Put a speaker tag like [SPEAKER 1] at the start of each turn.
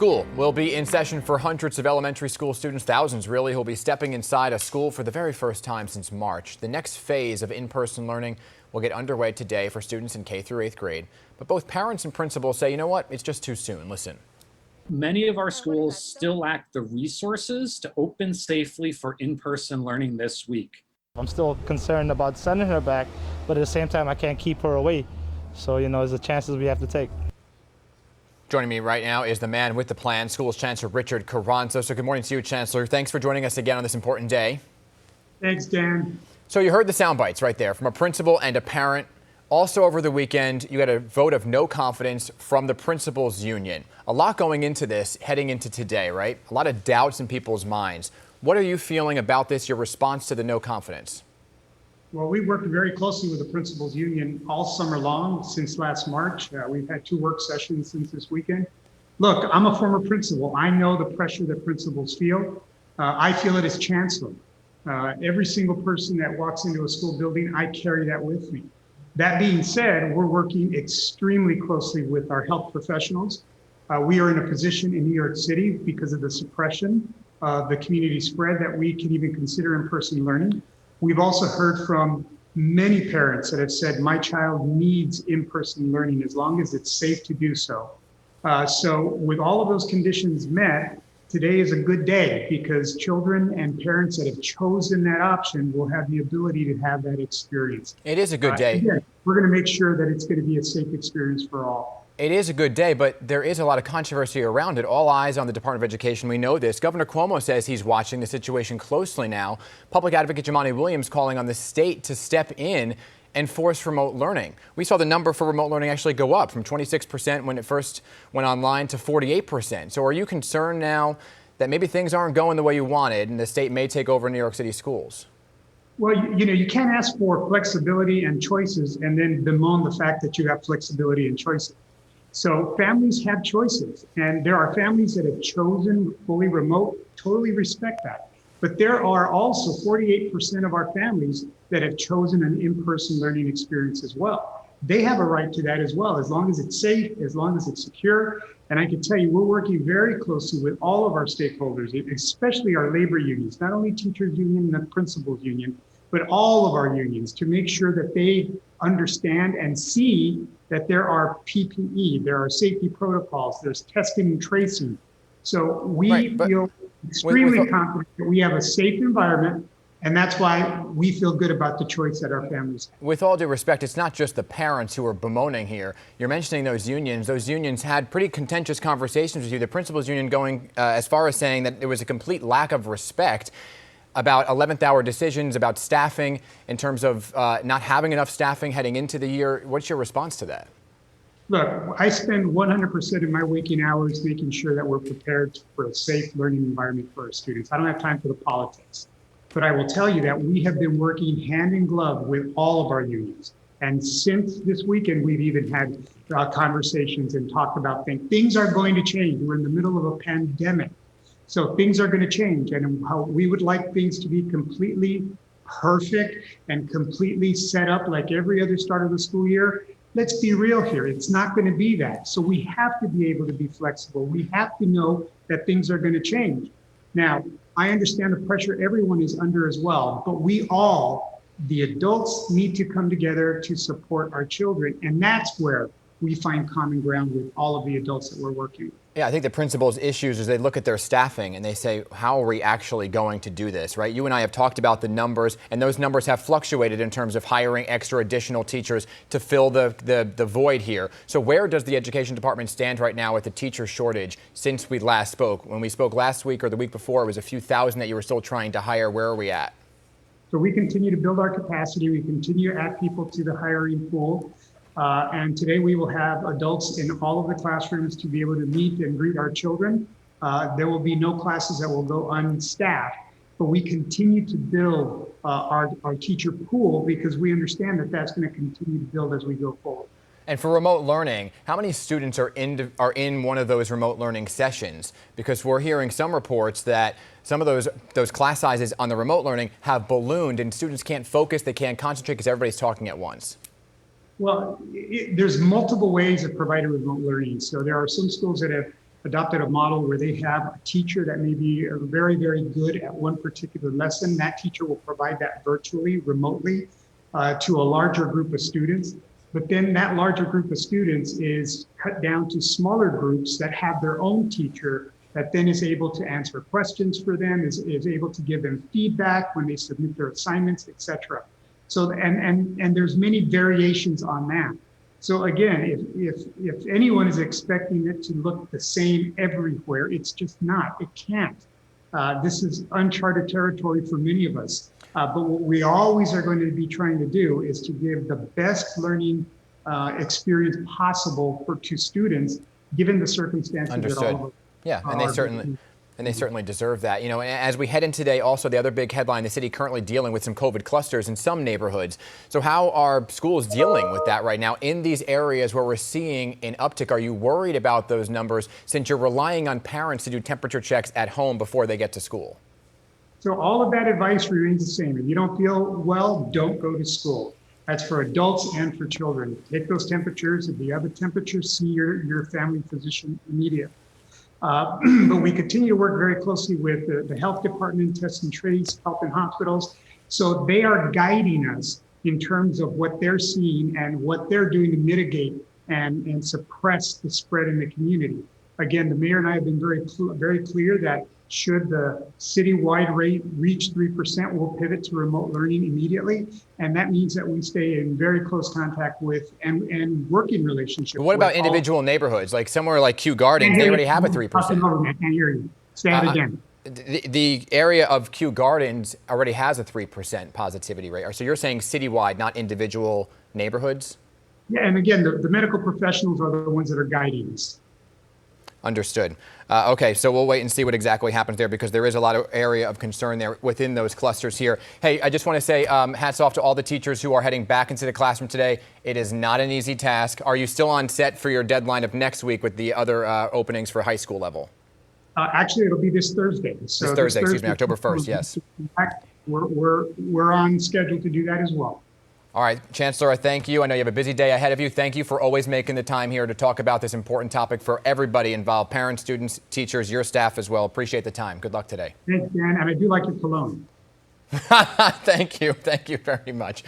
[SPEAKER 1] School will be in session for hundreds of elementary school students, thousands really, who will be stepping inside a school for the very first time since March. The next phase of in-person learning will get underway today for students in K through 8th grade. But both parents and principals say, you know what, it's just too soon. Listen.
[SPEAKER 2] Many of our schools still lack the resources to open safely for in-person learning this week.
[SPEAKER 3] I'm still concerned about sending her back, but at the same time, I can't keep her away. So, there's the chances we have to take.
[SPEAKER 1] Joining me right now is the man with the plan, School's Chancellor Richard Carranza. So good morning to you, Chancellor. Thanks for joining us again on this important day.
[SPEAKER 4] Thanks, Dan.
[SPEAKER 1] So you heard the sound bites right there from a principal and a parent. Also over the weekend, you had a vote of no confidence from the principals union. A lot going into this, heading into today, right? A lot of doubts in people's minds. What are you feeling about this, your response to the no confidence?
[SPEAKER 4] Well, we worked very closely with the principals union all summer long since last March. We've had 2 work sessions since this weekend. Look, I'm a former principal. I know the pressure that principals feel. I feel it as chancellor. Every single person that walks into a school building, I carry that with me. That being said, we're working extremely closely with our health professionals. We are in a position in New York City because of the suppression of the community spread that we can even consider in-person learning. We've also heard from many parents that have said, my child needs in-person learning as long as it's safe to do so. So with all of those conditions met, today is a good day because children and parents that have chosen that option will have the ability to have that experience.
[SPEAKER 1] It is a good day.
[SPEAKER 4] Again, we're going to make sure that it's going to be a safe experience for all.
[SPEAKER 1] It is a good day, but there is a lot of controversy around it. All eyes on the Department of Education. We know this. Governor Cuomo says he's watching the situation closely now. Public Advocate Jumaane Williams calling on the state to step in and force remote learning. We saw the number for remote learning actually go up from 26% when it first went online to 48%. So are you concerned now that maybe things aren't going the way you wanted and the state may take over New York City schools?
[SPEAKER 4] Well, you can't ask for flexibility and choices and then bemoan the fact that you have flexibility and choices. So families have choices, and there are families that have chosen fully remote. Totally respect that. But there are also 48% of our families that have chosen an in-person learning experience as well. They have a right to that as well, as long as it's safe, as long as it's secure. And I can tell you, we're working very closely with all of our stakeholders, especially our labor unions, not only teachers union and the principals union, but all of our unions, to make sure that they understand and see that there are PPE, there are safety protocols, there's testing and tracing. So we feel extremely confident that we have a safe environment, and that's why we feel good about the choice that our families have.
[SPEAKER 1] With all due respect, it's not just the parents who are bemoaning here. You're mentioning those unions. Those unions had pretty contentious conversations with you. The principals union going as far as saying that there was a complete lack of respect about 11th hour decisions, about staffing in terms of not having enough staffing heading into the year. What's your response to that?
[SPEAKER 4] Look, I spend 100% of my waking hours making sure that we're prepared for a safe learning environment for our students. I don't have time for the politics, but I will tell you that we have been working hand in glove with all of our unions. And since this weekend, we've even had conversations and talked about things. Things are going to change. We're in the middle of a pandemic. So things are going to change, and how we would like things to be completely perfect and completely set up like every other start of the school year. Let's be real here. It's not going to be that. So we have to be able to be flexible. We have to know that things are going to change. Now, I understand the pressure everyone is under as well, but we all, the adults, need to come together to support our children. And that's where we find common ground with all of the adults that we're working with.
[SPEAKER 1] Yeah, I think the principal's issues is they look at their staffing and they say, how are we actually going to do this, right? You and I have talked about the numbers, and those numbers have fluctuated in terms of hiring extra additional teachers to fill the void here. So where does the education department stand right now with the teacher shortage since we last spoke? When we spoke last week or the week before, it was a few thousand that you were still trying to hire. Where are we at?
[SPEAKER 4] So we continue to build our capacity. We continue to add people to the hiring pool. And today we will have adults in all of the classrooms to be able to meet and greet our children. There will be no classes that will go unstaffed, but we continue to build our teacher pool because we understand that that's going to continue to build as we go forward.
[SPEAKER 1] And for remote learning, how many students are in one of those remote learning sessions? Because we're hearing some reports that some of those class sizes on the remote learning have ballooned and students can't focus, they can't concentrate because everybody's talking at once.
[SPEAKER 4] Well, there's multiple ways of providing remote learning. So there are some schools that have adopted a model where they have a teacher that may be very, very good at one particular lesson. That teacher will provide that virtually, remotely, to a larger group of students. But then that larger group of students is cut down to smaller groups that have their own teacher that then is able to answer questions for them, is able to give them feedback when they submit their assignments, etc. So, and there's many variations on that. So again, if anyone is expecting it to look the same everywhere, it's just not, it can't. This is uncharted territory for many of us. But what we always are going to be trying to do is to give the best learning experience possible to students, given the circumstances
[SPEAKER 1] Understood.
[SPEAKER 4] that all of us
[SPEAKER 1] Yeah, and they certainly deserve that. You know, as we head in today, also the other big headline, the city currently dealing with some COVID clusters in some neighborhoods. So how are schools dealing with that right now in these areas where we're seeing an uptick? Are you worried about those numbers since you're relying on parents to do temperature checks at home before they get to school?
[SPEAKER 4] So all of that advice remains the same. If you don't feel well, don't go to school. That's for adults and for children. Take those temperatures. If you have a temperature, see your family physician immediately. But we continue to work very closely with the health department, test and trace, health and hospitals. So they are guiding us in terms of what they're seeing and what they're doing to mitigate and suppress the spread in the community. Again, the mayor and I have been very clear that should the citywide rate reach 3%, we'll pivot to remote learning immediately. And that means that we stay in very close contact with and working relationship.
[SPEAKER 1] What about individual neighborhoods, like somewhere like Kew Gardens? They already have a 3%.
[SPEAKER 4] I can't hear you. Say it again.
[SPEAKER 1] The area of Kew Gardens already has a 3% positivity rate. So you're saying citywide, not individual neighborhoods?
[SPEAKER 4] Yeah, and again, the medical professionals are the ones that are guiding us.
[SPEAKER 1] Understood. Okay, so we'll wait and see what exactly happens there because there is a lot of area of concern there within those clusters here. Hey, I just want to say hats off to all the teachers who are heading back into the classroom today. It is not an easy task. Are you still on set for your deadline of next week with the other openings for high school level?
[SPEAKER 4] Actually, it'll be this Thursday. So
[SPEAKER 1] this Thursday, excuse me, October 1st, yes.
[SPEAKER 4] We're on schedule to do that as well.
[SPEAKER 1] All right, Chancellor, I thank you. I know you have a busy day ahead of you. Thank you for always making the time here to talk about this important topic for everybody involved, parents, students, teachers, your staff as well. Appreciate the time. Good luck today.
[SPEAKER 4] Thanks, Dan. And I do like your cologne.
[SPEAKER 1] Thank you. Thank you very much.